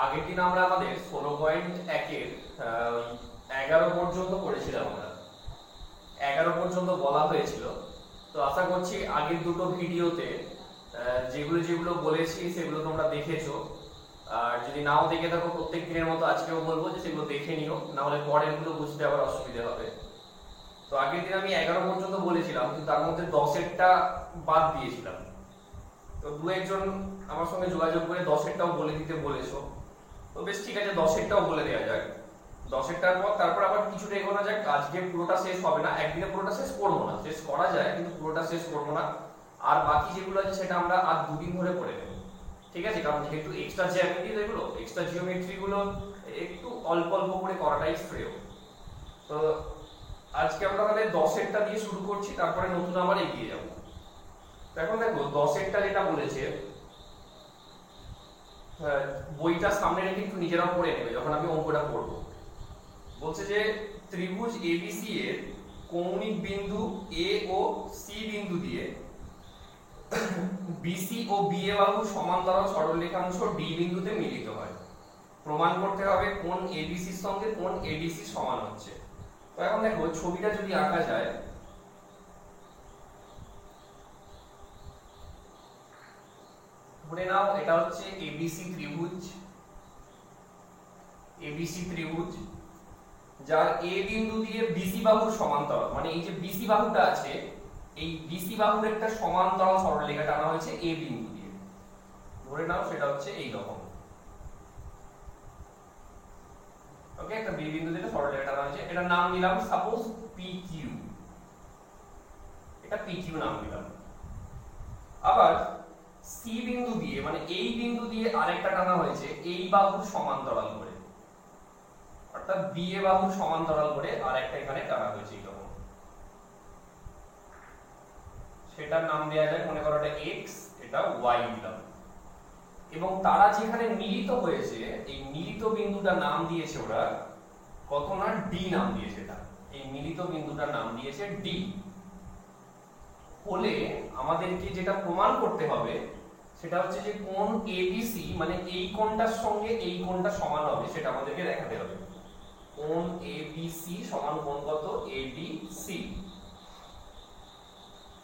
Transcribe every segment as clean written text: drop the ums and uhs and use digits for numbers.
আগের দিন আমরা আমাদের 16.1-এর 11 পর্যন্ত পড়েছিলাম। আমরা 11 পর্যন্ত বলা হয়েছিল। তো আশা করছি আগের দুটো ভিডিওতে যেগুলো যেগুলো বলেছি সেগুলো তোমরা দেখেছো। আর যদি নাও দেখে থাকো প্রত্যেক দিনের মতো আজকেও বলবো যে সেগুলো দেখে নিও, না হলে পরের গুলো বুঝতে আবার অসুবিধা হবে। তো আগের দিন আমি 11 পর্যন্ত বলেছিলাম, কিন্তু তার মধ্যে 10-এরটা বাদ দিয়েছিলাম। তো দু একজন আমার সঙ্গে যোগাযোগ করে 10-এরটাও বলে দিতে বলেছো। তো বেশ ঠিক আছে, 10-এরটাও বলে দেওয়া যাক। 10-এরটার পর তারপর আবার কিছুটা এগোনো যাক। আজকে পুরোটা শেষ হবে না, একদিনে পুরোটা শেষ করবো না, শেষ করা যায় কিন্তু পুরোটা শেষ করবো না। আর বাকি যেগুলো আছে সেটা আমরা আর দুদিন ধরে পড়ে নেব, ঠিক আছে? কারণ যেহেতু এক্সট্রা জ্যামিতি এগুলো, এক্সট্রা জিওমেট্রি গুলো একটু অল্প অল্প করে করাটাই শ্রেয়। তো আজকে আমরা তাহলে 10-এরটা দিয়ে শুরু করছি, তারপরে নতুন আবার এগিয়ে যাব। তো এখন দেখো 10-এরটা যেটা বলেছে, বইটা সামনে রেখে একটু নিজেরাও পড়ে নেবে যখন আমি অঙ্কটা করব। বলছে যে ত্রিভুজ এবিসি এর কৌণিক বিন্দু এ ও সি বিন্দু দিয়ে বিসি ও বিএ বাহু সমান্তরাল সরলরেখাংশ ডি বিন্দুতে মিলিত হয়। প্রমাণ করতে হবে কোণ এবিসি এর সঙ্গে কোণ এডিসি সমান হচ্ছে। তো এখন দেখো ছবিটা যদি আঁকা যায়, ধরে নাও এটা হচ্ছে এবিসি ত্রিভুজ। এবিসি ত্রিভুজ যার এ বিন্দু দিয়ে বিসি বাহুর সমান্তরাল, মানে এই যে বিসি বাহুটা আছে, এই বিসি বাহুর একটা সমান্তরাল সরলরেখা টানা হয়েছে এ বিন্দু দিয়ে। ধরে নাও সেটা হচ্ছে এই রকম। ওকে, একটা বি বিন্দু দিয়ে সরলরেখা টানা হয়েছে, এটার নাম দিলাম সাপোজ PQ। এটা PQ নাম দিলাম। আবার সি বিন্দু দিয়ে, মানে এই বিন্দু দিয়ে আরেকটা টানা হয়েছে এই বাহুর সমান্তরাল করে, অর্থাৎ বিএ বাহুর সমান্তরাল করে আরেকটা এখানে টানা হয়েছে এরকম। সেটার নাম দেয়া যায়, মনে করো এটা x, এটা y দিলাম। এবং তারা যেখানে মিলিত হয়েছে, এই মিলিত বিন্দুটার নাম দিয়েছে ওরা কত না ডি নাম দিয়েছে। এটা এই মিলিত বিন্দুটার নাম দিয়েছে ডি। হলে আমাদেরকে যেটা প্রমাণ করতে হবে সেটা হচ্ছে যে কোণ এবিসি, মানে এই কোণটার সঙ্গে এই কোণটা সমান হবে, সেটা আমাদেরকে দেখাতে হবে। কোণ এবিসি সমান কোণ কত? এডিসি।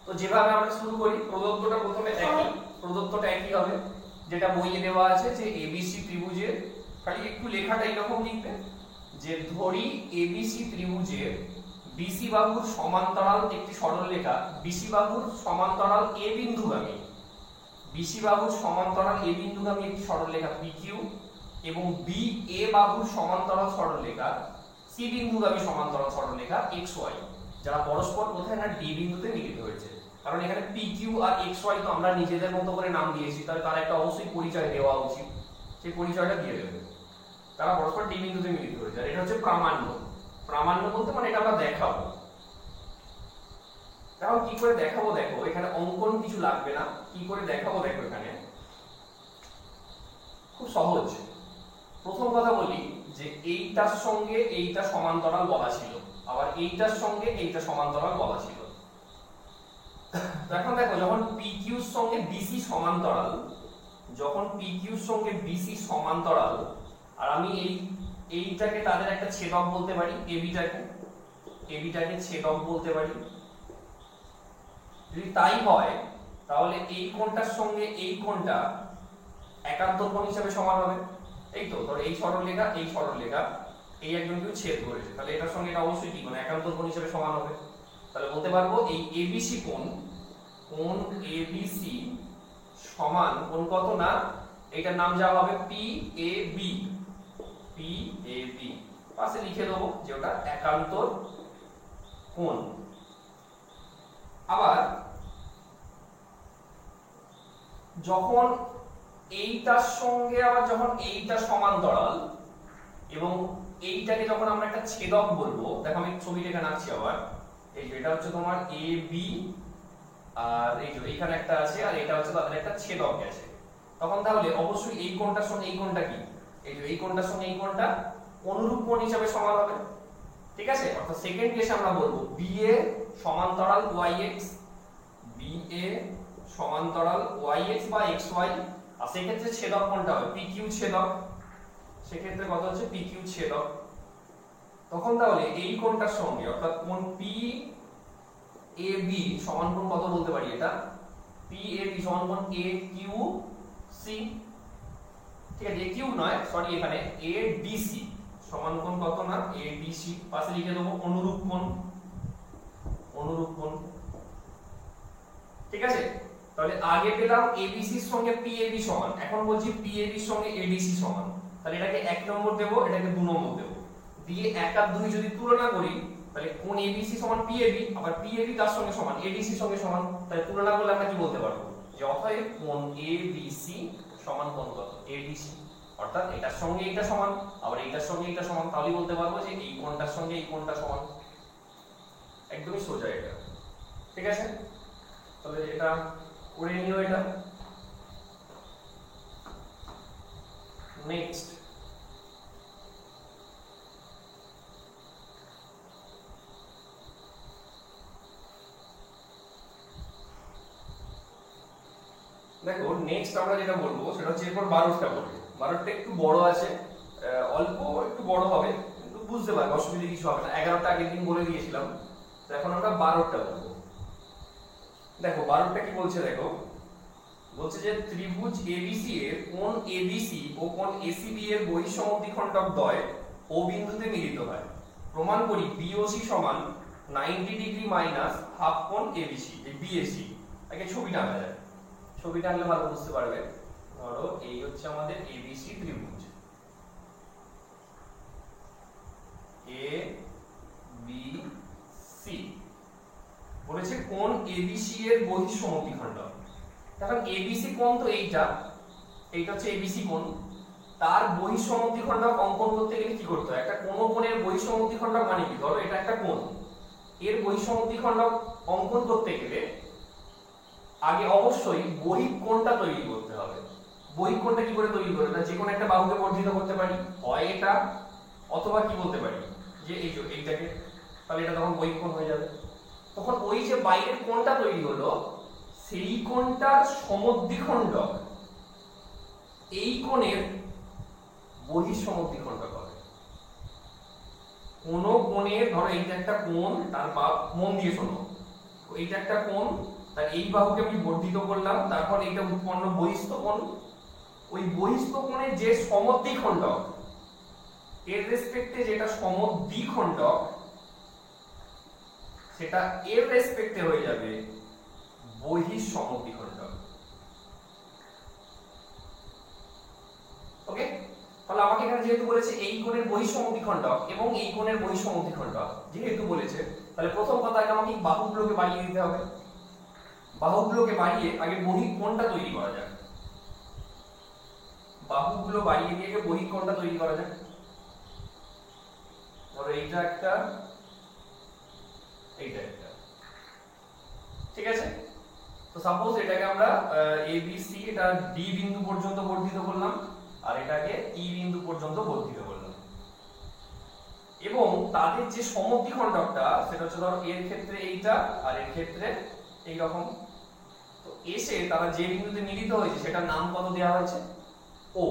তো যেভাবে আমরা শুরু করি, প্রদত্তটা প্রথমে একই, প্রদত্তটা একই হবে যেটা বইয়ে দেওয়া আছে, যে এবিসি ত্রিভুজের, খালি একটু লেখাটা এরকম লিখবে যে ধরি এবিসি ত্রিভুজের বিসি বাহুর সমান্তরাল একটি সরলরেখা বিসি বাহুর সমান্তরাল এ বিন্দুগামী, বিসি বাহুর সমান্তরাল এ বিন্দুগামী একটি সরলরেখা PQ এবং বি এ বাহুর সমান্তরাল সরলরেখা সি বিন্দুগামী সমান্তরাল সরলরেখা XY, যারা পরস্পর কোথায় না ডি বিন্দুতে মিলিত হয়েছে। কারণ এখানে PQ আর XY তো আমরা নিজেদের মতো করে নাম দিয়েছি, তাহলে তার একটা অবশ্যই পরিচয় দেওয়া উচিত, সেই পরিচয়টা দিয়ে দেবে। তারা পরস্পর ডি বিন্দুতে মিলিত হয়েছে, আর এটা হচ্ছে প্রামাণ্য। প্রামাণ্য বলতে মানে এটা আমরা দেখাবো। এখন কি করে দেখাবো দেখো, এখানে অঙ্কন কিছু লাগবে না। কি করে দেখাবো দেখো, এখানে খুব সহজ। প্রথম কথা বলি যে এইটার সঙ্গে এইটা সমান্তরাল বলা ছিল, আবার এইটার সঙ্গে এইটা সমান্তরাল বলা ছিল। তো এখন দেখো যখন PQ এর সঙ্গে BC সমান্তরাল, যখন PQ এর সঙ্গে BC সমান্তরাল, আর আমি এইটাকে তাদের একটা ছেদক বলতে পারি, এবি টাকে ছেদক বলতে পারি। যদি তাই হয় তাহলে এই কোণটার সঙ্গে এই কোণটা একান্তর কোণ হিসেবে সমান হবে। এই তো ধর এই সরলরেখা এই একজন কেউ ছেদ করেছে, তাহলে এটার সঙ্গে এটা অবশ্যই কি কোণ? একান্তর কোণ হিসেবে সমান হবে। তাহলে বলতে পারবো এই ABC কোণ ABC সমান কোণ কত না, এটার নাম যা হবে PAB। পাশে লিখে দেবো যে ওটা একান্তর কোণ। আবার যখন এইটার সঙ্গে আবার যখন এইটা সমান্তরাল এবং এইটাকে যখন আমরা একটা ছেদক বলবো, দেখো আমি ছবিটা এখানে আঁকছি আবার, এই যে এটা হচ্ছে তোমার AB, আর এই যে এখানে একটা আছে, আর এটা হচ্ছে তাদের একটা ছেদক আছে। তখন তাহলে অবশ্যই এই কোণটার সঙ্গে এই কোণটা কি, এই যে এই কোণটার সঙ্গে এই কোণটা অনুরূপ কোণ হিসেবে সমান হবে, ঠিক আছে? অর্থাৎ সেকেন্ড কেসে আমরা বলবো BA সমান্তরাল YX, BA সমান্তরাল YX বা XY, আর সেই ক্ষেত্রে ছেদক কোণটা হবে PQ ছেদক। সেক্ষেত্রে কত হচ্ছে PQ ছেদক। তখন তাহলে এই কোণটার সঙ্গে অর্থাৎ কোণ PAB সমান কোণ কত বলতে পারি, এটা PAB সমান কোণ AQC। ঠিক আছে, AQ নয় সরি, এখানে ADC সমান কোণ কত না ADC, পাশে লিখে দেবো অনুরূপ কোণ, অনুরূপ কোণ। ঠিক আছে, তাহলে আগে পেলাম ABC এর সঙ্গে PAB সমান, এখন বলছি PAB এর সঙ্গে ADC সমান। তাহলে এটাকে 1 নম্বর দেব, এটাকে 2 নম্বর দেব, দিয়ে 1 আর 2 যদি তুলনা করি তাহলে কোণ ABC সমান PAB, আবার PAB তার সঙ্গে সমান ADC এর সঙ্গে সমান। তাহলে তুলনা করলে আমরা কি বলতে পারবো যে অতএব কোণ ABC সমান কোণ কত ADC, অর্থাৎ এটার সঙ্গে এটা সমান আবার এটার সঙ্গে এটা সমান। তাহলে বলতে পারবো যে এই কোণটার সঙ্গে এই কোণটা সমান। একদমই সোজা এটা। ঠিক আছে, তাহলে এটা করে নিও। এটা নেক্সট দেখো, নেক্সট আমরা যেটা বলবো সেটা হচ্ছে এরপর 12টা বলবো। 12টা একটু বড় আছে, অল্প একটু বড় হবে কিন্তু বুঝতে পারবে, অসুবিধা কিছু হবে না। 11টা আগের দিন বলে দিয়েছিলাম, তো এখন আমরা 12টা বলবো। দেখো 12টা কি বলছে, দেখো বলছে যে ত্রিভুজ ABC এর কোণ ABC ও কোণ ACB এর বহিঃসমদ্বিখণ্ডক দ্বয় O বিন্দুতে মিলিত হয়। প্রমাণ করি BOC সমান 90 ডিগ্রি মাইনাস হাফ কোণ ABC। এই BAC আগে ছবিটা আঁকা যায়, ছবিটা আঁকলে ভালো বুঝতে পারবে। ধরো এই হচ্ছে আমাদের ABC ত্রিভুজ, ABC বলেছে কোণ ABC এর বহিঃসমদ্বিখণ্ডক। এখন ABC কোণ তো এইটা, এইটা হচ্ছে ABC কোণ, তার বহিঃসমদ্বিখণ্ডক অঙ্কন করতে গেলে কি করতে হয়, একটা কোন কোণের বহিঃসমদ্বিখণ্ডক মানে কি, ধরো এটা একটা কোণ, এর বহিঃসমদ্বিখণ্ডক অঙ্কন করতে গেলে আগে অবশ্যই বহিঃ কোণটা তৈরি করতে হবে। বহিঃ কোণটা কি করে তৈরি করবে, না যে কোনো একটা বাহুকে বর্ধিত করতে পারি, হয় এটা অথবা কি বলতে পারি যে এই যে এইটাকে, তাহলে এটা তখন বহিঃ কোণ হয়ে যাবে। তখন ওই যে বাইরের কোণটা তৈরি হলো সেই কোণটার সমদ্বিখণ্ডক এই কোণের বহিঃসমদ্বিখণ্ডক হবে। কোন কোণের, ধরো এইটা একটা কোণ, তার মন দিয়ে শোনো, এইটা একটা কোণ, তার এই বাহুকে আমি বর্ধিত করলাম, তারপর এইটা উৎপন্ন বহিস্থ কোণ, ওই বহিস্থ কোণের যে সমদ্বিখণ্ডক এর রেসপেক্টে যেটা সমদ্বিখণ্ডক সেটা এর রেসপেক্টে হয়ে যাবে বহিঃসমদ্বিখণ্ডক। ওকে, তাহলে আমাকে এখানে যেহেতু বলেছে এই কোণের বহিঃসমদ্বিখণ্ডক এবং এই কোণের বহিঃসমদ্বিখণ্ডক যেহেতু বলেছে, তাহলে প্রথম কথা আগে আমাকে বাহুগুলোকে বাড়িয়ে দিতে হবে। বাহুগুলোকে বাড়িয়ে আগে বহিঃ কোণটা তৈরি করা যাক। বাহুগুলো বাড়িয়ে দিয়ে আগে বহিঃ কোণটা তৈরি করা যাক। ধরো এইটা একটা, এইটা একটা, ঠিক আছে। তো সাপোজ এটাকে আমরা ABC, এটা D বিন্দু পর্যন্ত বর্ধিত করলাম আর এটাকে E বিন্দু পর্যন্ত বর্ধিত করলাম, এবং তাদের যে সমদ্বিখণ্ডকটা সেটা হচ্ছে ধরো এর ক্ষেত্রে এইটা আর এর ক্ষেত্রে এই রকম। তো এসে তারা যে বিন্দুতে মিলিত হয়েছে সেটার নাম কত দেওয়া হয়েছে, O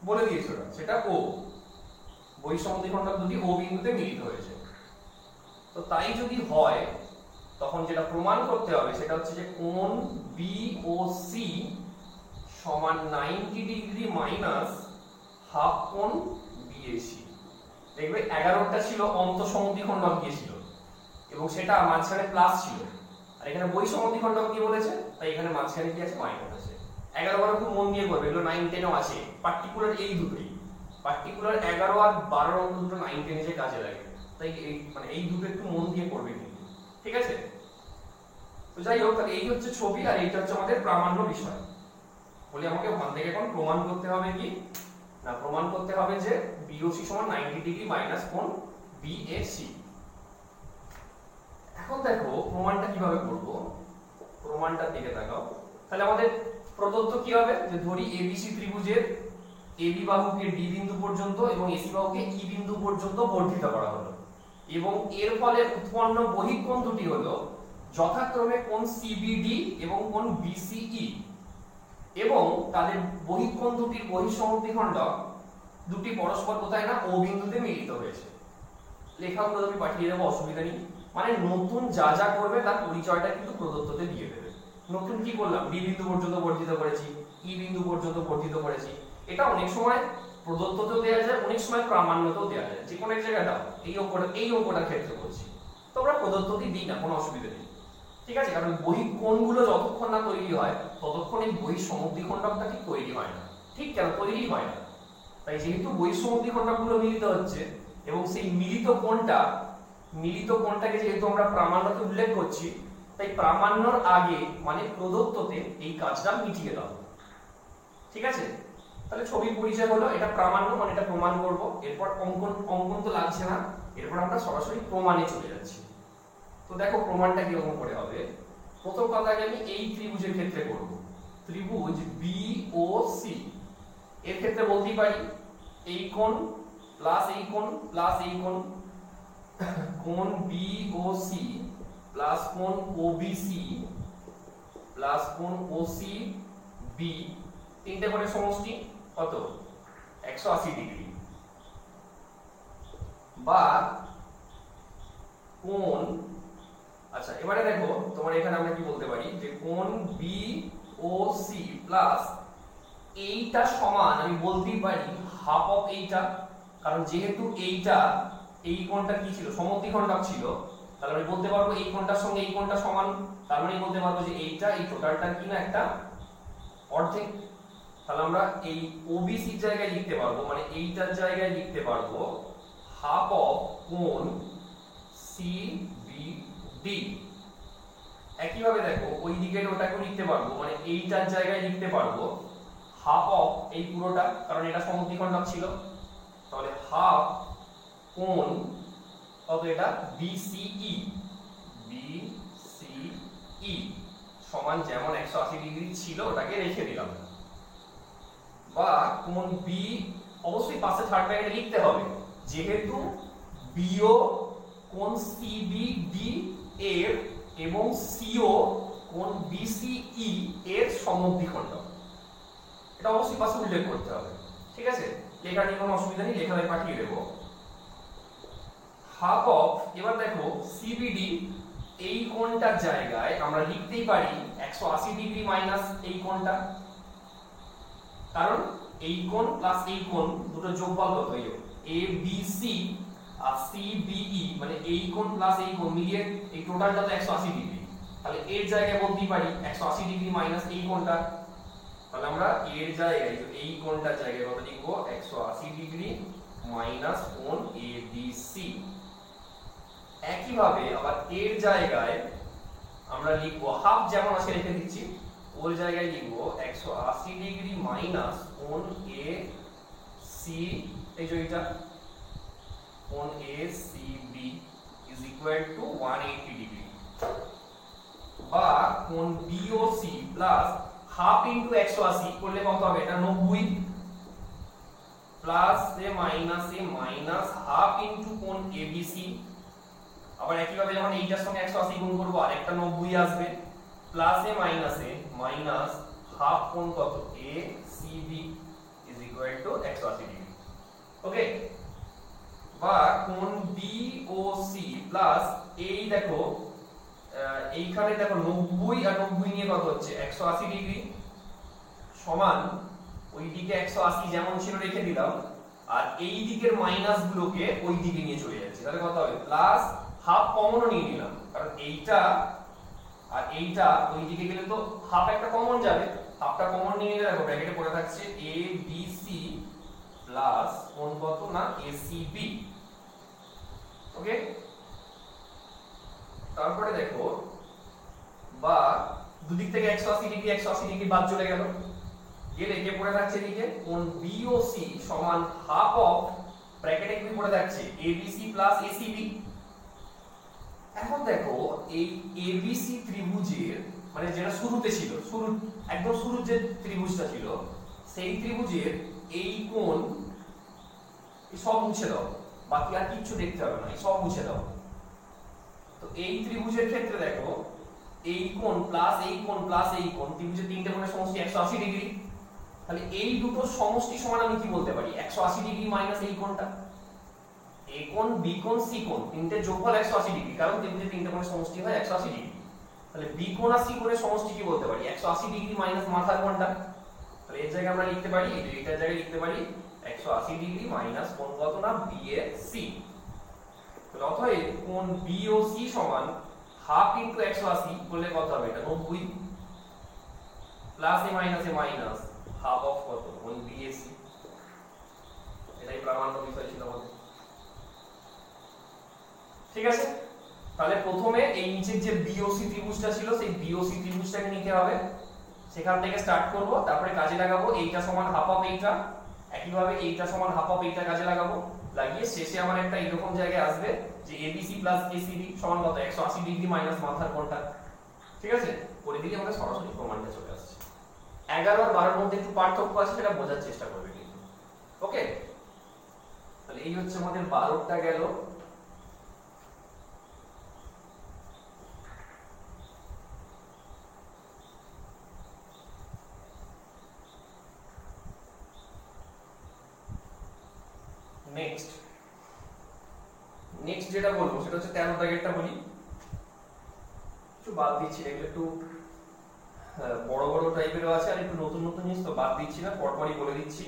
বলে দিয়েছে, সেটা O, বহিঃসমদ্বিখণ্ডক দুটি O বিন্দুতে মিলিত হয়েছে। তো তাই যদি হয় তখন যেটা প্রমাণ করতে হবে সেটা হচ্ছে যে কোণ BOC সমান 90 ডিগ্রি মাইনাস হাফ কোণ BAC। দেখবে 11টা ছিল অন্তঃসমদ্বিখণ্ডক দিয়েছিল এবং সেটা মাঝখানে প্লাস ছিল, আর এখানে বহিঃসমদ্বিখণ্ডক দিয়ে বলেছে তাই এখানে মাঝখানে কি আছে, মাইনাস আছে। 11 12 খুব মন দিয়ে করবে, এগুলো 9 10 এও আছে, পার্টিকুলার এই দুটোই, পার্টিকুলার 11 আর 12 অঙ্ক দুটো 9 10 এ কাজে লাগে, তাই এই মানে এই দুটো একটু মন দিয়ে করবে কিন্তু, ঠিক আছে। তো যাই হোক, তাহলে এই হচ্ছে ছবি আর এইটা হচ্ছে আমাদের প্রামাণ্য বিষয়। বলি আমাকে ওখান থেকে এখন প্রমাণ করতে হবে কি না, প্রমাণ করতে হবে যে BOC সমান 90 ডিগ্রি মাইনাস কোণ BAC। এখন দেখো প্রমাণটা কিভাবে করব, প্রমাণটার দিকে তাকাও। তাহলে আমাদের প্রদত্ত কি হবে, যে ধরি ABC ত্রিভুজের AB বাহুকে D বিন্দু পর্যন্ত এবং AC বাহুকে E বিন্দু পর্যন্ত বর্ধিত করা হলো, এবং এর ফলে উৎপন্ন বহিঃকোণ দুটি হলো যথাক্রমে কোণ CBD এবং কোণ BCE, এবং তাদের বহিঃকোণ দুটির বহিঃসমদ্বিখণ্ডক দুটি পরস্পর কোথায় না ও বিন্দুতে মিলিত হয়েছে। লেখাগুলো আমি পাঠিয়ে দেবো, অসুবিধা নেই। মানে নতুন যা যা করবে তার পরিচয়টা কিন্তু প্রদত্ততে দিয়ে দেবে। নতুন কি করলাম, বি বিন্দু পর্যন্ত বর্ধিত করেছি, ই বিন্দু পর্যন্ত বর্ধিত করেছি। এটা অনেক সময় প্রদত্ততেও দেওয়া যায়, অনেক সময় প্রামাণ্যতেও দেওয়া যায়, যে কোনো এক জায়গায় দাও। এই অঙ্কটার ক্ষেত্রে বলছি, তোমরা প্রদত্ততে দিই না, কোনো অসুবিধা নেই, ঠিক আছে। কারণ বহিঃকোণগুলো যতক্ষণ না তৈরি হয় ততক্ষণ এই বহিঃসমদ্বিখণ্ডকটা ঠিক তৈরি হয় না। ঠিক কেন তৈরি হয় না? তাই যেহেতু বহিঃসমদ্বিখণ্ডকগুলো মিলিত হচ্ছে এবং সেই মিলিত কোণটাকে যেহেতু আমরা প্রামাণ্যতে উল্লেখ করছি, তাই প্রামাণ্যর আগে মানে প্রদত্ততে এই কাজটা মিটিয়ে দাও, ঠিক আছে। তাহলে ছবির পরিচয় হলো, এটা প্রামাণ্য মানে এটা প্রমাণ করব। এরপর অঙ্কন তো লাগছে না, এরপর আমরা সরাসরি প্রমাণে চলে যাচ্ছি। তো দেখো প্রমাণটা কিরকম করে হবে। প্রথম কথাকে আমি এই ত্রিভুজের ক্ষেত্রে করব। ত্রিভুজ বিওসি এর ক্ষেত্রে বলতেই পারি এই কোণ প্লাস এই কোণ প্লাস এই কোণ, কোণ বিওসি প্লাস কোণ ওবিসি প্লাস কোণ ওসি বি, তিনটে কোণের সমষ্টি কত 180 ডিগ্রি। বা কোণ, আচ্ছা এবারে দেখো তোমার এখানে আমরা কি বলতে পারি যে কোণ বিওসি প্লাস এইটা সমান, আমি বলতেই পারি হাফ অফ এইটা। কারণ যেহেতু এইটা এই কোণটা কি ছিল, সমদ্বিখণ্ডক ছিল, তাহলে আমি বলতে পারবো এই কোণটার সঙ্গে এই কোণটা সমান। তার মানে বলতে পারবো যে এইটা এই টোটালটা কি না একটা অর্ধেক। তাহলে আমরা এই ওবিসি জায়গায় লিখতে পারবো, মানে এইটার জায়গায় লিখতে পারবো হাফ অফ কোণ সিবিডি। একইভাবে দেখো ওই দিকের ওটাকেও লিখতে পারবো, মানে এইটার জায়গায় লিখতে পারবো হাফ অফ এই পুরোটা, কারণ এটা সমদ্বিখণ্ডক ছিল। তাহলে হাফ কোণ কত এটা বিসিই, বিসিই সমান যেমন 180 ডিগ্রি ছিল ওটাকে রেখে দিলাম। বা কোণ বি, অবশ্যই পাশে থার্ড ব্র্যাকেটে লিখতে হবে, যেহেতু বিও কোণ সিবিডি এর এবং সিও কোণ বিসিই এর সমদ্বিখণ্ডক, এটা অবশ্যই পাশে উল্লেখ করতে হবে, ঠিক আছে। লেখা নিয়ে কোনো অসুবিধা নেই, লেখা আমি পাঠিয়ে দেবো। হাফ অফ, এবার দেখো সিবিডি এই কোণটার জায়গায় আমরা লিখতেই পারি 180 ডিগ্রি মাইনাস এই কোণটা, কারণ এই কোণ প্লাস এই কোণ দুটো যোগফল কত হইল A B C R C B E, মানে এই কোণ প্লাস এই কোণ মিলিয়ে এই টোটালটা তো 180 ডিগ্রি। তাহলে এর জায়গায় বলতেই পারি 180 ডিগ্রি মাইনাস এই কোণটা। তাহলে আমরা এর জায়গায় এই কোণটার জায়গায় কত লিখব 180 ডিগ্রি মাইনাস কোণ এ বি সি। একইভাবে আবার এর জায়গায় আমরা লিখব হাফ, যেমন আছে রেখে দিচ্ছি, ওর জায়গায় লিখব 180 ডিগ্রি মাইনাস কোণ এ সি, এই যে এটা কোণ A C B is equal to 180 degree. বা কোণ বিওসি প্লাস হাফ ইনটু 180 করলে কত হবে, এটা 90 প্লাস এ মাইনাস হাফ ইনটু কোণ এবিসি। আবার একইভাবে যখন এইটার সঙ্গে 180 গুণ করব আরেকটা 90 আসবে, প্লাস এ মাইনাস হাফ কোণ কত A C B is equal to 180 degree. Okay. বা কোণ বিওসি প্লাস এই দেখো এইখানে দেখো 90 আর 90 নিয়ে কত হচ্ছে 180 ডিগ্রি সমান ওই দিকে 180 যেমন ছিল রেখে দিলাম, আর এই দিকের মাইনাস গুলোকে ওই দিকে নিয়ে চলে যাচ্ছে। তাহলে কত হবে প্লাস হাফ কমনও নিয়ে নিলাম, কারণ এইটা আর এইটা ওই দিকে গেলে তো হাফ একটা কমন যাবে, হাফটা কমন নিয়ে নিলে দেখো ব্র্যাকেটে পড়ে থাকছে এ বি সি প্লাস কোণ কত না এসিবি। ওকে। তারপরে দেখো বা দুদিক থেকে 180 ডিগ্রি বাদ চলে গেল, গেলে কে পড়ে থাকছে এদিকে কোণ বিওসি সমান হাফ অফ ব্র্যাকেটে কি পড়ে থাকছে এবিসি প্লাস এসিবি। এখন দেখো এই এবিসি ত্রিভুজের মানে যেটা শুরুতে ছিল, একদম শুরুর যে ত্রিভুজটা ছিল সেই ত্রিভুজের এই কোণ সব মুছে দাও, বাকি আর কিছু দেখতে হবে না, সব মুছে দাও। তো এই ত্রিভুজের ক্ষেত্রে দেখো এই কোণ প্লাস এই কোণ প্লাস এই কোণ, ত্রিভুজের তিনটে কোণের সমষ্টি 180 ডিগ্রি। তাহলে এই দুটো সমষ্টি সমান আমি কি বলতে পারি 180 ডিগ্রি মাইনাস এই কোণটা, এ কোণ বি কোণ সি কোণ তিনটে যোগফল 180 ডিগ্রি, কারণ তিনটে কোণের সমষ্টি হয় 180 ডিগ্রি। তাহলে বি কোণ আর সি কোণের সমষ্টি কি বলতে পারি 180 ডিগ্রি মাইনাস মাথার কোণটা। তাহলে এর জায়গায় আমরা লিখতে পারি, এইটার জায়গায় লিখতে পারি 180 ডিগ্রি মাইনাস কোণ কত না বি এ সি। তাহলে অতএব কোণ বি ও সি সমান হাফ ইনটু 180 করলে কত হবে এটা 90 plus A minus half of কত কোণ বি এ সি। এটাই প্রামাণ্য বিষয় ছিল আমাদের। ঠিক আছে, তাহলে প্রথমে এই নিচের যে বিওসি ত্রিভুজটা ছিল সেই বিওসি ত্রিভুজটাকে নিতে হবে, সেখান থেকে স্টার্ট করব, তারপরে কাজে লাগাবো এইটা সমান হাফ অফ এইটা, একইভাবে এইটা সমান হাফ অফ এইটা কাজে লাগাবো, লাগিয়ে শেষে আমার একটা এরকম জায়গায় আসবে যে এবিসি প্লাস এসিবি সমান কত 180 ডিগ্রি মাইনাস মাথার কোণটা। ঠিক আছে, করে দিলে আমাদের সরাসরি প্রমাণটা চলে আসছে। 11 আর 12 এর মধ্যে একটু পার্থক্য আছে, সেটা বোঝার চেষ্টা করবে কিন্তু। ওকে, তাহলে এই হচ্ছে আমাদের 12টা গেল। নেক্সট যেটা বলবো সেটা হচ্ছে 13 দাগেরটা বলি। একটু বাদ দিচ্ছি, এগুলো একটু বড় বড় টাইপেরও আছে আর একটু নতুন নতুন জিনিস, তো বাদ দিচ্ছি না, পরপরই বলে দিচ্ছি।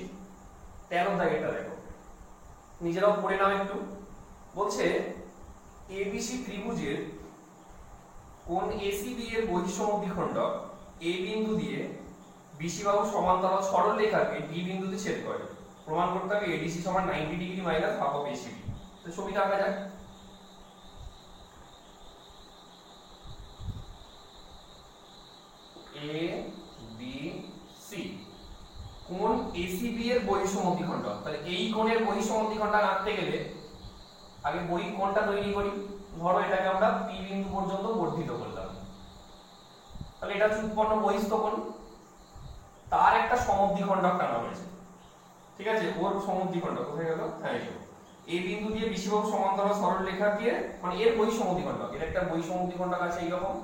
13 দাগেরটা দেখো, নিজেরাও পড়ে নাও একটু। বলছে এবিসি ত্রিভুজের কোণ এসিবি এর বহিঃসমদ্বিখণ্ডক এ বিন্দু দিয়ে বিসি বাহু সমান্তরাল সরল রেখাকে বি বিন্দুতে ছেদ করে। প্রমাণ করতে হবে এডিসি সমান 90 degree minus half of ACB. তো ছবিটা আঁকা যাক। এ বি সি কোণ এসিবি এর বহিঃসমদ্বিখণ্ডক। তাহলে এই কোণের বহিঃসমদ্বিখণ্ডক আঁকতে গেলে আগে বহিঃকোণটা তৈরি করি। ধরো এটাকে আমরা পি বিন্দু পর্যন্ত বর্ধিত করলাম, তাহলে এটা হচ্ছে উৎপন্ন বহিস্থ কোণ, তার একটা সমদ্বিখণ্ডক টানা হয়েছে। ঠিক আছে, ওর সমদ্বিখণ্ডক কোথায় গেল, হ্যাঁ এই বিন্দু দিয়ে বিসি বাহু সমান্তরাল সরল রেখা দিয়ে, মানে এর বহিঃসমদ্বিখণ্ডক, এর একটা বহিঃসমদ্বিখণ্ডক আছে এইরকম,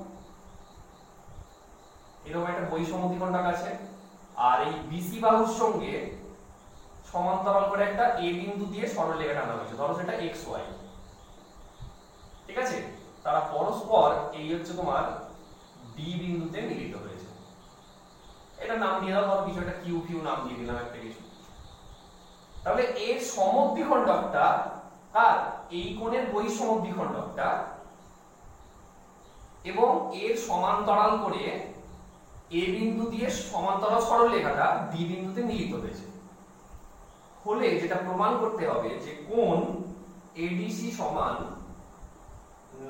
এরকম একটা বহিঃসমদ্বিখণ্ডক আছে। আর এই বিসি বাহুর সঙ্গে সমান্তরাল করে একটা এ বিন্দু দিয়ে সরল রেখা টানা হয়েছে, ধরো সেটা এক্স ওয়াই। ঠিক আছে, তারা পরস্পর এই হচ্ছে তোমার ডি বিন্দুতে মিলিত হয়েছে। এটা নাম দিয়ে দাও, ধরো কিছু একটা কিউ কিউ নাম দিয়ে দিলাম একটা কিছু। তাহলে এর সমদ্বিখণ্ডকটা আর এই কোণের বহিঃসমদ্বিখণ্ডকটা এবং এর সমান্তরাল করে এ বিন্দু দিয়ে সমান্তরাল সরল রেখাটা ডি বিন্দুতে মিলিত হয়েছে। হলে যেটা প্রমাণ করতে হবে যে কোণ এডিসি সমান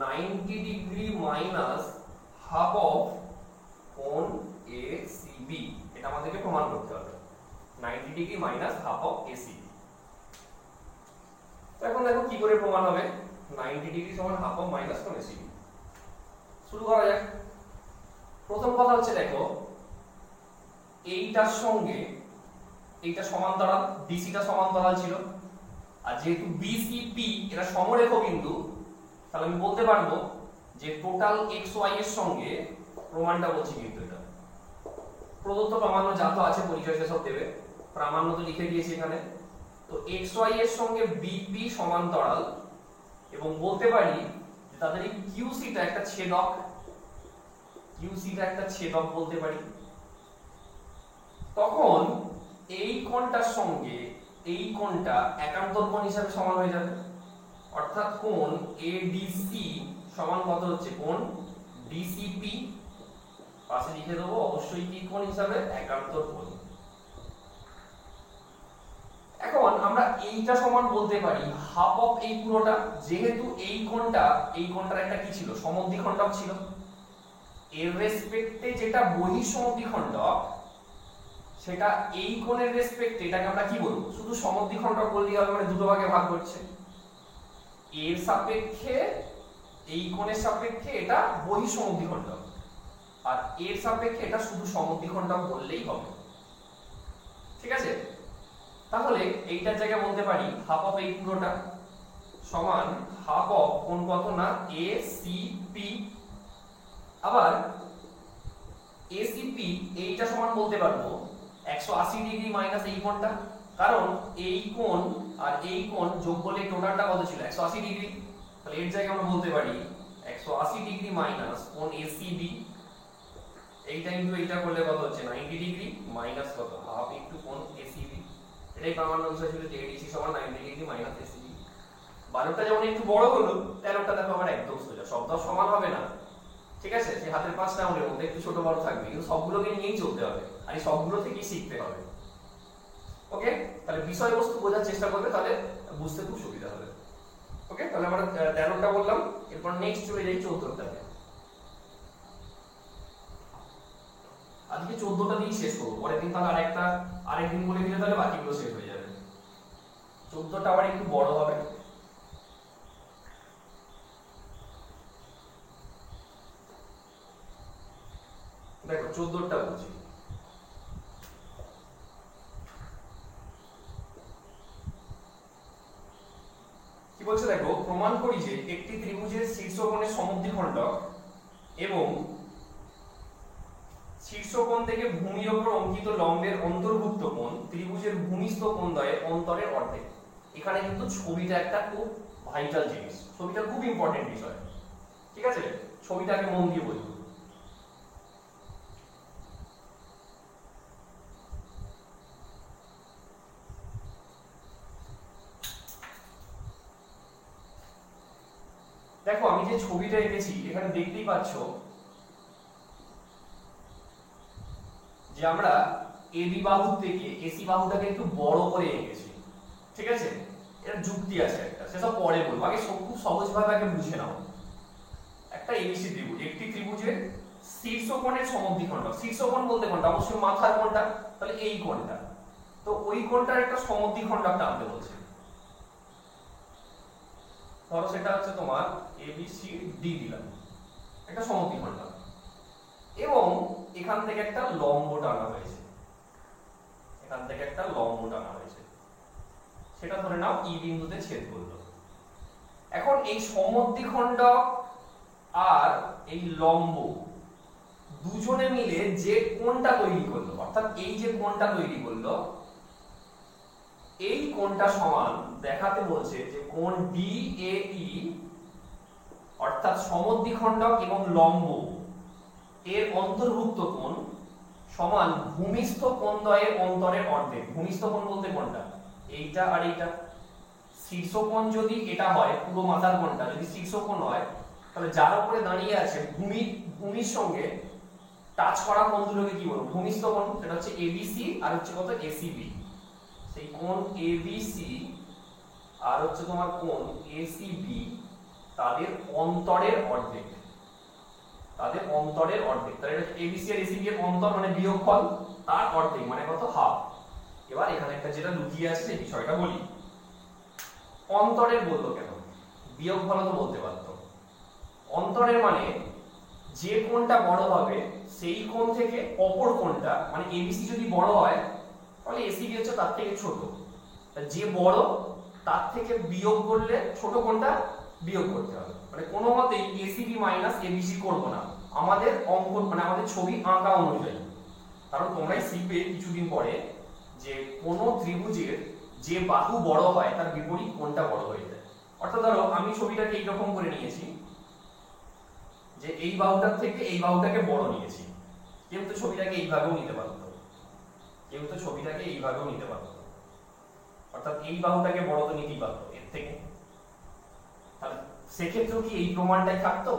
90 ডিগ্রি মাইনাস হাফ অফ কোণ এসিবি, এটা আমাদেরকে প্রমাণ করতে হবে 90 degree minus half of ACB. তো এখন দেখো কি করে প্রমাণ হবে 90 ডিগ্রি সমান হাফ অফ মাইনাস কোণ এসিবি। শুরু করা যাক। প্রথম কথা হচ্ছে দেখো এইটার সঙ্গে এইটা সমান্তরাল, ডিসিটা সমান্তরাল ছিল, আর যেহেতু বিসিপি এটা সমরেখ বিন্দু, তাহলে আমি বলতে পারবো যে টোটাল এক্স ওয়াই এর সঙ্গে, প্রমাণটা বলছি কিন্তু এটা প্রদত্ত প্রামাণ্য যা তো আছে পরিচয় সেসব দেবে, প্রামাণ্য তো লিখে দিয়েছি এখানে। তো এক্স ওয়াই এর সঙ্গে বিপি সমান্তরাল, এবং বলতে পারি যে তাদের এই কিউসিটা একটা ছেদক, কিউসিটা একটা ছেদক বলতে পারি। তখন এই কোণটার সঙ্গে এই কোণটা একান্তর কোণ হিসাবে সমান হয়ে যাবে, অর্থাৎ কোণ এডিসি সমান কত হচ্ছে কোণ ডিসিপি, পাশে লিখে দেবো অবশ্যই কি কোণ হিসাবে একান্তর কোণ। এখন আমরা এইটা সমান বলতে পারি হাফ অফ এই পুরোটা, যেহেতু এই কোণটার একটা কি ছিল সমদ্বিখণ্ডক ছিল, এর রেসপেক্টে যেটা বহিঃসমদ্বিখণ্ডক সেটা এই কোণের রেসপেক্টে এটাকে আমরা কি বলবো শুধু সমদ্বিখণ্ডক বললেই হবে, মানে দুটো ভাগে ভাগ করছে। এর সাপেক্ষে এই কোণের সাপেক্ষে এটা বহিঃসমদ্বিখণ্ডক, আর এর সাপেক্ষে এটা শুধু সমদ্বিখণ্ডক বললেই হবে। ঠিক আছে, তাহলে এইটার জায়গায় বলতে পারি হাফ অফ এই পুরোটা সমান হাফ অফ কোণ কত না এসিপি। আবার এসিপি এইটা সমান বলতে পারবো 180 ডিগ্রি মাইনাস এই কোণটা, কারণ এই কোণ আর এই কোণ যোগ করলে টোটালটা কত ছিল 180 ডিগ্রি। তাহলে এর জায়গায় আমরা বলতে পারি 180 ডিগ্রি মাইনাস কোণ ACB, এইটা ইনটু এইটা করলে কত হচ্ছে 90 ডিগ্রি মাইনাস কত হাফ ইনটু কোণ ACB। এটাই প্রামাণ্য বিষয় ছিল যে ADC সমান 90 ডিগ্রি মাইনাস ACB। 12টা যেমন একটু বড় হলো, 13টা দেখো আবার একদম সোজা, সবটা সমান হবে না, ঠিক আছে? সেই হাতের 5টা আঙুলের মধ্যে একটু ছোট বড় থাকবে, কিন্তু সবগুলোকে নিয়েই চলতে হবে আর এই সবগুলো থেকেই শিখতে হবে। ওকে, তাহলে বিষয়বস্তু বোঝার চেষ্টা করবে, তাহলে বুঝতে খুব সুবিধা হবে। ওকে, তাহলে আমরা 13টা বললাম, এরপর নেক্সট চলে যাই 14টাতে। আজকে 14টা দিয়ে শেষ করব, পরের দিন তাহলে আরেকদিন বলে দিলে তাহলে বাকিগুলো শেষ হয়ে যাবে। 14টা আবার একটু বড় হবে। দেখো 14টা বলছি, কি বলছে দেখো, প্রমাণ করি যে একটি ত্রিভুজের শীর্ষকোণের সমদ্বিখণ্ডক এবং শীর্ষকোণ থেকে ভূমির উপর অঙ্কিত লম্বের অন্তর্ভুক্ত কোণ ত্রিভুজের ভূমিস্থ কোণদ্বয়ের অন্তরের অর্ধেক। এখানে কিন্তু ছবিটা একটা খুব ভাইটাল জিনিস, ছবিটা খুব ইম্পর্টেন্ট বিষয়, ঠিক আছে? ছবিটাকে মন দিয়ে বুঝুন। দেখো আমি যে ছবিটা এঁকেছি এখানে দেখতেই পাচ্ছ যে আমরা AB বাহু থেকে AC বাহুটাকে একটু বড় করে এঁকেছি, ঠিক আছে? এর যুক্তি আছে একটা, সেসব পরে বলবো, আগে খুব সহজভাবে আগে বুঝে নাও। একটা ABC ত্রিভুজ, একটি ত্রিভুজের শীর্ষকোণের সমদ্বিখণ্ডক, শীর্ষকোণ বলতে কোনটা? অবশ্যই মাথার কোণটা, তাহলে এই কোণটা, তো ওই কোণটার একটা সমদ্বিখণ্ডক টানতে বলছে। ধরো সেটা হচ্ছে তোমার ABCD দিলাম, একটা সমদ্বিখণ্ডক, এবং এখান থেকে একটা লম্ব টানা হয়েছে, এখান থেকে একটা লম্ব টানা হয়েছে, সেটা ধরে নাও E বিন্দুতে ছেদ করলো। এখন এই সমদ্বিখণ্ডক আর এই লম্ব দুজনে মিলে যে কোণটা তৈরি করলো, অর্থাৎ এই যে কোণটা তৈরি করলো, এই কোণটা সমান দেখাতে বলছে যে কোণ DAE, অর্থাৎ সমদ্বিখণ্ডক এবং লম্ব এর অন্তর্ভুক্ত কোণ সমান ভূমিস্থ কোণদ্বয়ের অন্তরের অর্ধেক। ভূমিস্থ কোণ বলতে কোনটা? এইটা আর এইটা। শীর্ষকোণ যদি এটা হয়, পুরো মাথার কোণটা যদি শীর্ষকোণ হয়, তাহলে যার উপরে দাঁড়িয়ে আছে ভূমির সঙ্গে টাচ করা কোণ দুটোকে কি বলবো? ভূমিস্থ কোণ। সেটা হচ্ছে ABC আর হচ্ছে কত ACB। সেই কোণ ABC আর হচ্ছে তোমার কোণ ACB তাদের অন্তরের অর্ধেক, তাদের অন্তরের অর্ধেক। তাহলে এটা ABC আর ACB এর অন্তর মানে বিয়োগফল, তার অর্ধেক মানে কত? হাফ। এবার এখানে একটা যেটা লুকিয়ে আছে সেই বিষয়টা বলি। অন্তরের বললো কেন? বিয়োগফল তো বলতে পারতো। অন্তরের মানে যে কোণটা বড় হবে সেই কোণ থেকে অপর কোণটা, মানে ABC যদি বড় হয় তাহলে ACB হচ্ছে তার থেকে ছোট, যে বড় তার থেকে বিয়োগ করলে ছোট কোণটা বিয়োগ করতে হবে। মানে কোনো মতেই ACB মাইনাস ABC করব না আমাদের অঙ্কন, মানে আমাদের ছবি আঁকা অনুযায়ী। কারণ তোমরাই শিখবে কিছুদিন পরে যে কোনো ত্রিভুজের যে বাহু বড় হয় তার বিপরীত কোণটা বড় হয়ে যায়। অর্থাৎ ধরো আমি ছবিটাকে এইরকম করে নিয়েছি যে এই বাহুটার থেকে এই বাহুটাকে বড় নিয়েছি, কেউ তো ছবিটাকে এইভাবেও নিতে পারতো, কেউ তো ছবিটাকে এইভাবেও নিতে পারতো, অর্থাৎ এই বাহুটাকে বড় তো নিতেই পারতো এর থেকে। তাহলে সেক্ষেত্রেও কি এই প্রমাণটাই থাকতো?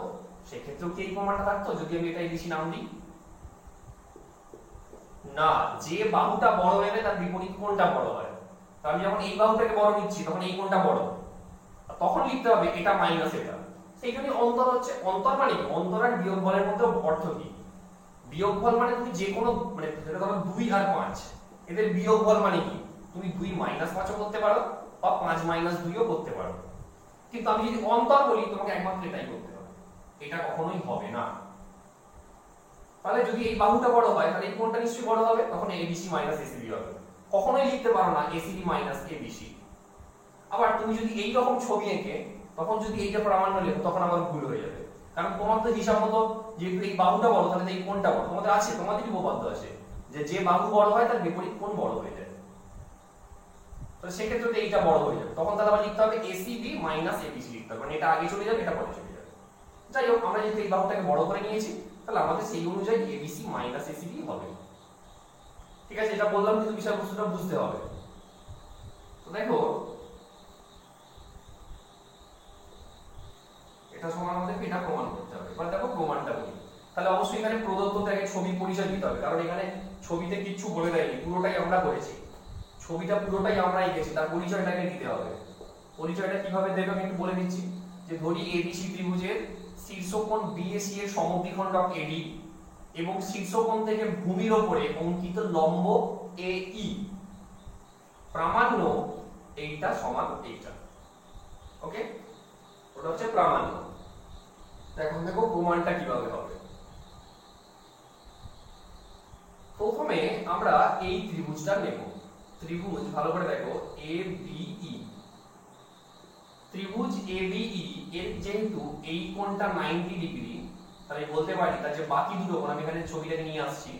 সেক্ষেত্রেও কি এই প্রমাণটা থাকতো যদি আমি এটা ABC নাম দিই? না, যে বাহুটা বড় হবে তার বিপরীত কোণটা বড় হয়। তো আমি যখন এই বাহুটাকে বড় নিচ্ছি তখন এই কোণটা বড়, তখন লিখতে হবে এটা মাইনাস এটা। সেই জন্য অন্তর হচ্ছে, অন্তর মানে কি? অন্তর আর বিয়োগফলের মধ্যে অর্থ কি? বিয়োগফল মানে তুমি যে কোনো, মানে যেটা ধরো 2 আর 5, এদের বিয়োগফল মানে কি? তুমি 2 - 5ও করতে পারো বা 5 - 2ও করতে পারো, কিন্তু আমি যদি অন্তর বলি তোমাকে একমাত্র এটাই করতে হবে, এটা কখনোই হবে না। তাহলে যদি এই বাহুটা বড় হয় তাহলে এই কোণটা নিশ্চয়ই বড় হবে, তখন ABC মাইনাস ACB হবে। কখনোই লিখতে পারো না ACB মাইনাস ABC। আবার তুমি যদি এই রকম ছবি এঁকে তখন যদি এইটা প্রামাণ্য লেখো তখন আবার ভুল হয়ে যাবে, কারণ তোমার তো হিসাব মতো যেহেতু এই বাহুটা বড় তাহলে এই কোণটা বড় তোমাদের আছে, তোমাদেরই উপপাদ্য আছে যে বাহু বড় হয় তার বিপরীত কোণ বড় হয়ে যায়। তো সেক্ষেত্রে এইটা বড় হয়ে যাবে, তখন তাহলে আবার লিখতে হবে এসিবি মাইনাস এবিসি লিখতে হবে, মানে এটা আগে চলে যাবে এটা পরে চলে যাবে। যাই হোক, আমরা যেহেতু এই বাহুটাকে বড় করে নিয়েছি তাহলে আমাদের সেই অনুযায়ী এবিসি মাইনাস এসিবি হবে। ঠিক আছে, এটা বললাম কিন্তু বিষয়বস্তুটা বুঝতে হবে। তো দেখো এটা সমান আমাদেরকে এটা প্রমাণ করতে হবে। এবার দেখো প্রমাণটা বলি। তাহলে অবশ্যই এখানে প্রদত্ত থেকে ছবি পরিচয় দিতে হবে, কারণ এখানে ছবিতে কিচ্ছু বলে দেয়নি, পুরোটাই আমরা করেছি, ছবিটা পুরোটাই আমরা এঁকেছি, তার পরিচয়টাকে দিতে হবে। পরিচয়টা কিভাবে দেবে আমি একটু বলে দিচ্ছি। যে ধরি এবিসি ত্রিভুজের শীর্ষকোণ বিএসি এর সমদ্বিখণ্ডক এডি এবং শীর্ষকোণ থেকে ভূমির উপরে অঙ্কিত লম্ব এই প্রামাণ্য এইটা সমান এইটা। ওকে, ওটা হচ্ছে প্রামাণ্য। এখন দেখো প্রমাণটা কিভাবে হবে। প্রথমে আমরা এই ত্রিভুজটা নেব। ত্রিভুজ ভালো করে দেখো এবিই, ত্রিভুজ এবিই এর যেহেতু এই কোণটা 90 ডিগ্রি, তাহলে বলতে পারি তার যে বাকি দুটো কোণ, আমি এখানে ছবিটাকে নিয়ে আসছি,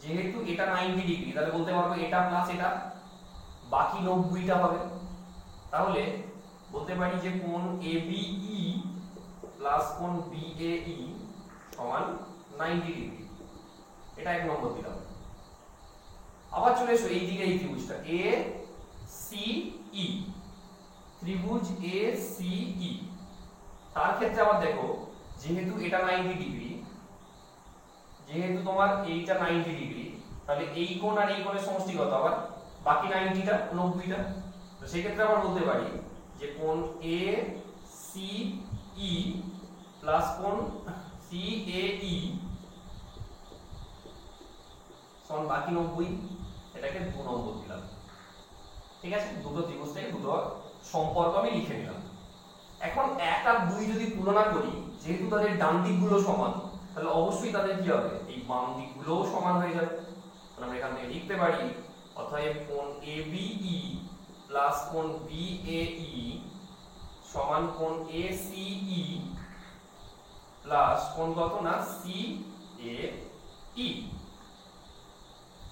যেহেতু এটা 90 ডিগ্রি তাহলে বলতে পারবো এটা প্লাস এটা বাকি 90টা হবে। তাহলে বলতে পারি যে কোণ এবিই প্লাস কোণ বিএই সমান 90 ডিগ্রি। এটা এক নম্বর দিলাম। আবার চলে এসো এই দিকে, এই ত্রিভুজটা এ সি ই, ত্রিভুজ এ সি ই, তার ক্ষেত্রে আবার দেখো যেহেতু এটা 90 ডিগ্রি, যেহেতু তোমার এইটা 90 ডিগ্রি, তাহলে এই কোণ আর এই কোণের সমষ্টি কত, আবার বাকি 90টা 90টা। তো সেই ক্ষেত্রে আবার বলতে পারি যে কোণ এ সি ই প্লাস কোণ সি এ ই সমান বাকি 90, এটাকে 2 নম্বর দিলাম। ঠিক আছে, দুটো ত্রিভুজ থেকে দুটো সম্পর্ক আমি লিখে নিলাম। এখন 1 আর 2 যদি তুলনা করি, যেহেতু তাদের ডান দিকগুলো সমান, তাহলে অবশ্যই তাদের কি হবে, এই বাম দিকগুলোও সমান হয়ে যাবে। আমরা এখান থেকে লিখতে পারি অতএব কোণ ABE প্লাস কোণ BAE সমান কোণ ACE প্লাস কোণ কত না CAE।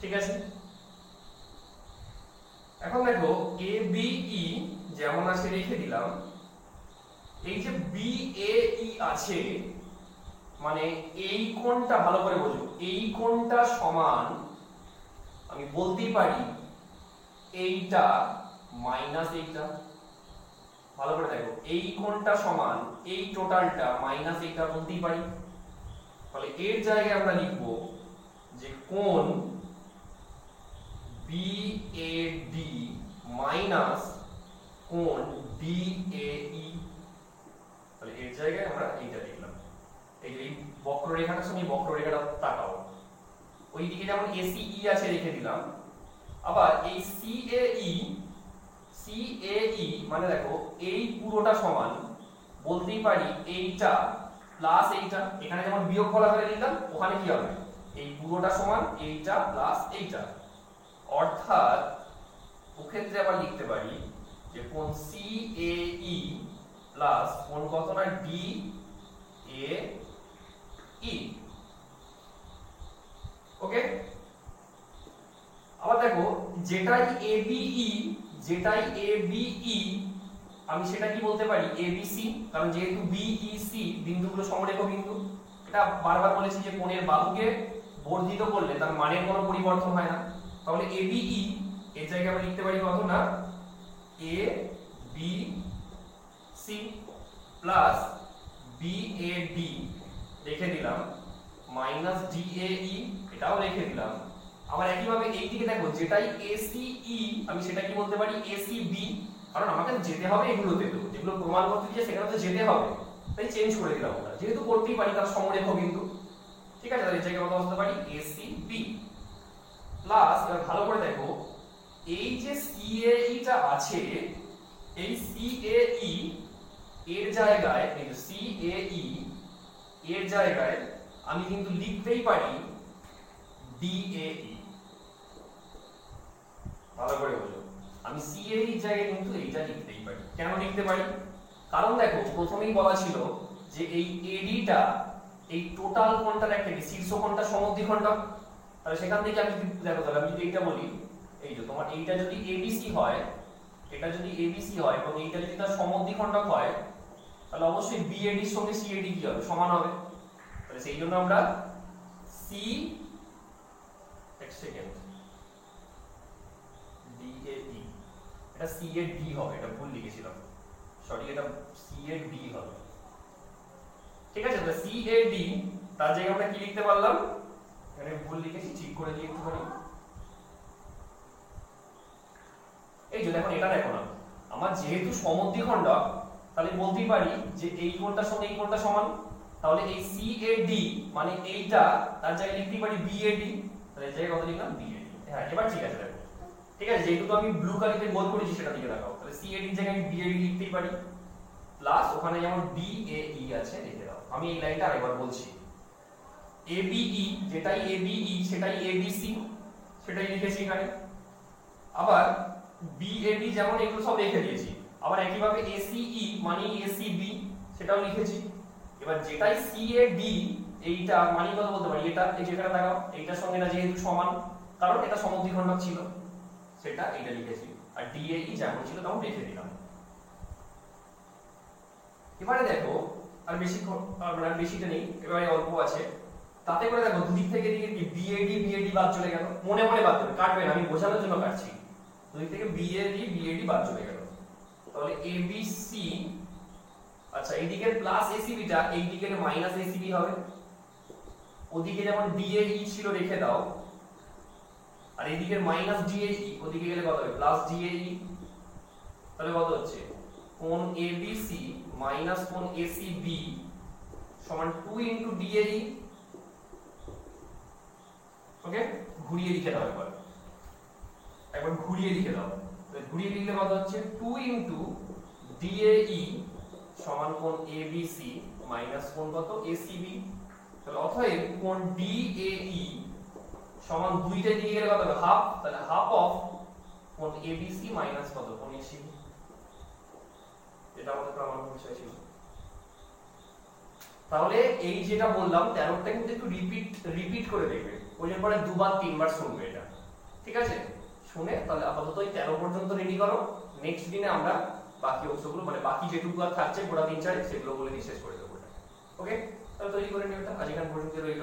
ঠিক আছে, এখন দেখো ABE যেমন আছে রেখে দিলাম, এই যে BAE আছে মানে এই কোণটা ভালো করে বোঝো, এই কোণটা সমান আমি বলতেই পারি এইটা মাইনাস এইটা। ভালো করে দেখো, এই কোণটা সমান এই টোটালটা মাইনাস এইটা বলতেই পারি। তাহলে এর জায়গায় আমরা লিখব যে কোণ BAD মাইনাস কোণ DAE। তাহলে এর জায়গায় আমরা এইটা লিখলাম। এই বক্ররেখাটার সঙ্গে বক্ররেখাটা তাকাও, ওইদিকে যেমন ACE আছে রেখে দিলাম, আবার এই CAE মানে দেখো এই পুরোটা সমান বলতেই পারি এইটা প্লাস এইটা, এখানে যেমন বিয়োগ ফলা করে দিলাম, ওখানে কি হবে এই পুরোটা সমান এইটা প্লাস এইটা। অর্থাৎ ওক্ষেত্রে আবার লিখতে পারি যে কোণ CAE প্লাস কোণ কত না DAE। ওকে, আবার দেখো যেটাই ABE আমি সেটা কি বলতে পারি ABC, কারণ যেহেতু BEC বিন্দুগুলো সমরেখ বিন্দু। এটা বারবার বলেছি যে কোণের বাহুকে বর্ধিত করলে তার মানের কোনো পরিবর্তন হয় না। তাহলে ABE এর জায়গায় আমরা লিখতে পারি কত না ABC প্লাস BAD রেখে দিলাম মাইনাস DAE এটাও রেখে দিলাম। আবার একইভাবে এই দিকে দেখো যেটাই ACE আমি সেটা কি বলতে পারি ACB, কারণ আমাকে যেতে হবে এগুলোতে, তো যেগুলো প্রমাণ করতে দিয়ে সেখানে তো যেতে হবে, তাই চেঞ্জ করে দিলাম ওটা, যেহেতু করতেই পারি তার সমরেখ বিন্দু। ঠিক আছে, তাহলে এই জায়গায় কত বলতে পারি ACB প্লাস, এবার ভালো করে দেখো এই যে CAE টা আছে, এই CAE এর জায়গায় এই যে CAE এর জায়গায় আমি কিন্তু লিখতেই পারি DAE। ভালো করে বোঝো, আমি CAE এর জায়গায় কিন্তু এইটা লিখতেই পারি। কেন লিখতে পারি, কারণ দেখো প্রথমেই বলা ছিল যে এই AD টা এই টোটাল কোণটার একটা কি শীর্ষ কোণটা সমদ্বিখণ্ডক, তাহলে সেখান থেকে আমি যদি দেখো, তাহলে আমি যদি এইটা বলি, এই যে তোমার এইটা যদি এবিসি হয়, এটা যদি এবিসি হয় এবং এইটা যদি তার সমদ্বিখণ্ডক হয়, তাহলে অবশ্যই বিএডি এর সঙ্গে সিএডি কি হবে, সমান হবে। তাহলে সেই জন্য আমরা সি এক সেকেন্ড ডিএই, এটা সি এর ডি হবে, এটা ভুল লিখেছিলাম, সরি, এটা সি এর ডি হবে। ঠিক আছে, তাহলে সি এর ডি তার জায়গায় আমরা কি লিখতে পারলাম, এখানে ভুল লিখেছি, ঠিক করে দিই একটুখানি। এই যে দেখো, এটা দেখো না, আমার যেহেতু সমদ্বিখণ্ডক, তাহলে বলতেই পারি যে এই কোণটার সঙ্গে এই কোণটা সমান। তাহলে এই সি এ ডি মানে এইটা, তার জায়গায় লিখতে পারি বি এ ডি। তাহলে এই জায়গায় কত লিখলাম, বি এ ডি। হ্যাঁ, এবার ঠিক আছে, দেখো ঠিক আছে, যেহেতু আমি ব্লু কালিতে গোল করেছি সেটা দিকে দেখাও। তাহলে সি এ ডি এর জায়গায় আমি বি এ ডি লিখতেই পারি, প্লাস ওখানে যেমন ডি এ ই আছে লিখে দাও। আমি এই লাইনটা আরেকবার বলছি, এ বি ই, যেটাই এ বি ই সেটাই এ বি সি, সেটাই লিখেছি এখানে। আবার বিএডি যেমন এগুলো সব রেখে দিয়েছি, আবার একইভাবে এসিই মানে এসিবি সেটাও লিখেছি। এবার যেটাই সিএডি, এইটা মানে কত বলতে পারি, এটা এই যেটা দেখাও, এইটার সঙ্গে না যেহেতু সমান, কারণ এটা সমদ্বিখণ্ডক ছিল, সেটা এইটা লিখেছি। আর ডিএই যেমন ছিল তেমন রেখে দিলাম। এবারে দেখো, আর বেশি মানে বেশিটা নেই, এবারে অল্প আছে। তাতে করে দেখো দুদিক থেকে দিকে কি বিএডি বিএডি বাদ চলে গেল, মনে মনে বাদ চলে, কাটবে না, আমি বোঝানোর জন্য কাটছি। দুই থেকে বিএডি বিএডি বাদ চলে গেল, তাহলে এবিসি, আচ্ছা এই দিকের প্লাস এসিবিটা এই দিকের মাইনাস এসিবি হবে। ওদিকে যেমন ডিএই ছিল রেখে দাও, আর এই দিকের মাইনাস ডিএই ওদিকে গেলে কত হবে, প্লাস ডিএই। তাহলে কত হচ্ছে, কোণ এবিসি মাইনাস কোণ এসিবি সমান 2 ইনটু ডিএই। ওকে, ঘুরিয়ে লিখে দাও, একবার ঘুরিয়ে লিখে দাও। ঘুরিয়ে লিখলে কত হচ্ছে, 2 ইনটু ডিএই সমান কোণ এবিসি মাইনাস কোণ কত এসিবি। তাহলে অতএব কোণ ডিএই সমান দুইটা দিকে গেলে কত হবে, হাফ। তাহলে হাফ অফ কোণ এবিসি মাইনাস কত, কোণ এসিবি। এটা আমাদের প্রমাণ বিষয় ছিল। তাহলে এই যেটা বললাম 13টা কিন্তু একটু রিপিট করে দেখবে, ওই পরে দুবার তিনবার শুনবে এটা, ঠিক আছে? শুনে তাহলে আপাতত এই 13 পর্যন্ত রেডি করো। নেক্সট দিনে আমরা বাকি অংশগুলো মানে বাকি যেটুকু আর থাকছে গোটা 3-4 সেগুলো বলে দিয়ে শেষ করে দেবো। ওকে, তাহলে তৈরি করে নিও এটা, আজ এখান পর্যন্ত রইল।